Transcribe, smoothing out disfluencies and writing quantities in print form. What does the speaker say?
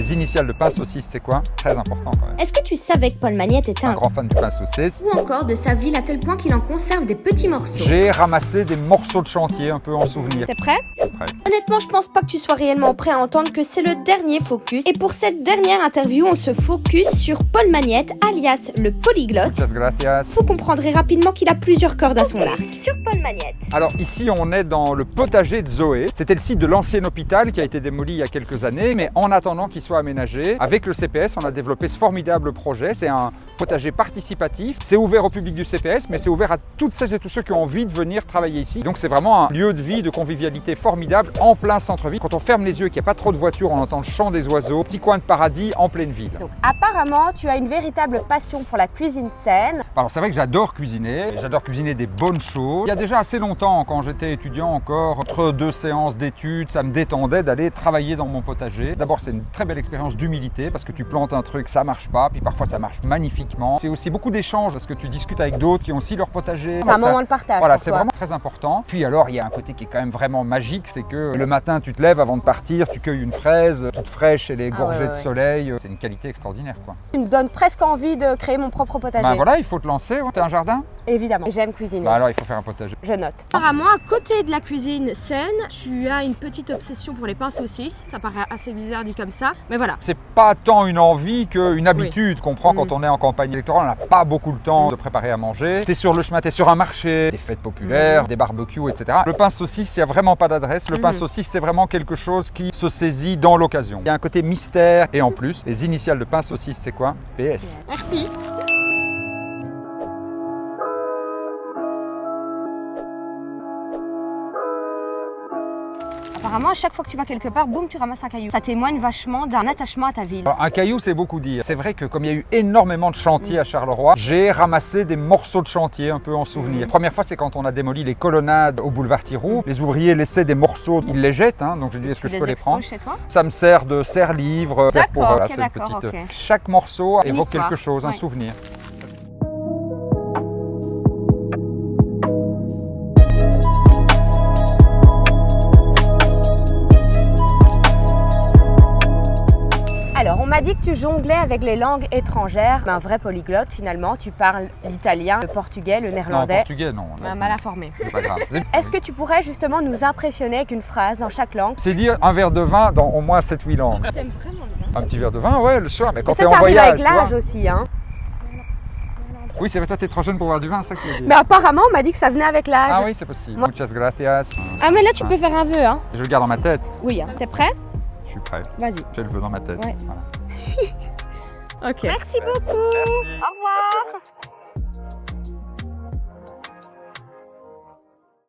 Les initiales de pain saucisse, c'est quoi? Très important quand même. Est-ce que tu savais que Paul Magnette était Un grand fan du pain saucisse. ou encore de sa ville à tel point qu'il en conserve des petits morceaux? J'ai ramassé des morceaux de chantier un peu en souvenir. T'es prêt? Je suis prêt. Honnêtement, je pense pas que tu sois réellement prêt à entendre que c'est le dernier focus. Et pour cette dernière interview, on se focus sur Paul Magnette, alias le polyglotte. Muchas gracias. Vous comprendrez rapidement qu'il a plusieurs cordes à son arc. Sur Paul Magnette. Alors ici on est dans le potager de Zoé. C'était le site de l'ancien hôpital qui a été démoli il y a quelques années, mais en attendant qu'il soit aménagé, avec le CPS on a développé ce formidable projet. C'est un potager participatif. C'est ouvert au public du CPS, mais c'est ouvert à toutes celles et tous ceux qui ont envie de venir travailler ici. Donc c'est vraiment un lieu de vie, de convivialité formidable en plein centre-ville. Quand on ferme les yeux et qu'il n'y a pas trop de voitures, on entend le chant des oiseaux, petit coin de paradis en pleine ville. Donc, apparemment, tu as une véritable passion pour la cuisine saine. Alors c'est vrai que j'adore cuisiner des bonnes choses. Il y a déjà assez longtemps, quand j'étais étudiant encore, entre deux séances d'études, ça me détendait d'aller travailler dans mon potager. D'abord c'est une très belle expérience d'humilité parce que tu plantes un truc, ça marche pas, puis parfois ça marche magnifiquement. C'est aussi beaucoup d'échanges parce que tu discutes avec d'autres qui ont aussi leur potager. C'est un moment de partage. Voilà, pour c'est toi. vraiment très important. Puis alors il y a un côté qui est quand même vraiment magique, c'est que le matin tu te lèves avant de partir, tu cueilles une fraise toute fraîche et les gorgées de soleil. C'est une qualité extraordinaire quoi. Tu me donnes presque envie de créer mon propre potager. Ben voilà, il faut te lancer. T'as un jardin? Évidemment, j'aime cuisiner. Bah alors il faut faire un potager. Je note. Apparemment, à côté de la cuisine saine, tu as une petite obsession pour les pains saucisses. Ça paraît assez bizarre dit comme ça, mais voilà. C'est pas tant une envie qu'une habitude qu'on prend quand on est en campagne électorale. On n'a pas beaucoup le temps de préparer à manger. T'es sur le chemin, t'es sur un marché, des fêtes populaires, des barbecues, etc. Le pain saucisse, il n'y a vraiment pas d'adresse. Le pain saucisse, c'est vraiment quelque chose qui se saisit dans l'occasion. Il y a un côté mystère et en plus, les initiales de pain saucisse, c'est quoi? PS. Merci. Apparemment, à chaque fois que tu vas quelque part, boum, tu ramasses un caillou. Ça témoigne vachement d'un attachement à ta ville. Alors, un caillou, c'est beaucoup dire. C'est vrai que comme il y a eu énormément de chantiers à Charleroi, j'ai ramassé des morceaux de chantier un peu en souvenir. La première fois, c'est quand on a démoli les colonnades au boulevard Thiroux. Les ouvriers laissaient des morceaux, ils les jettent, hein, donc je dis est-ce que je peux les prendre? Chez toi? Ça me sert de serre-livre. D'accord, ok, c'est une d'accord, petite- ok. Chaque morceau évoque histoire, quelque chose, un ouais. souvenir. Alors, on m'a dit que tu jonglais avec les langues étrangères. Un vrai polyglotte, finalement. Tu parles l'italien, le portugais, le Non, néerlandais. portugais, non. Mal informé. C'est pas grave. Est-ce que tu pourrais justement nous impressionner avec une phrase dans chaque langue? C'est dire un verre de vin dans au moins 7-8 langues. T'aimes vraiment le vin? Un petit verre de vin, ouais, le soir, mais quand Ça, t'es en ça arrive voyage. avec tu vois. l'âge aussi, hein. Oui, c'est vrai, toi, t'es trop jeune pour boire du vin, c'est ça que tu veux dire. Mais apparemment, on m'a dit que ça venait avec l'âge. Ah oui, c'est possible. Moi- Muchas gracias. Ah, mais là, tu peux faire un vœu, hein? Je le garde dans ma tête. Oui, hein. T'es prêt? Je suis prêt. Vas-y. J'ai le vœu dans ma tête. Ouais. Voilà. Ok. Merci beaucoup. Au revoir.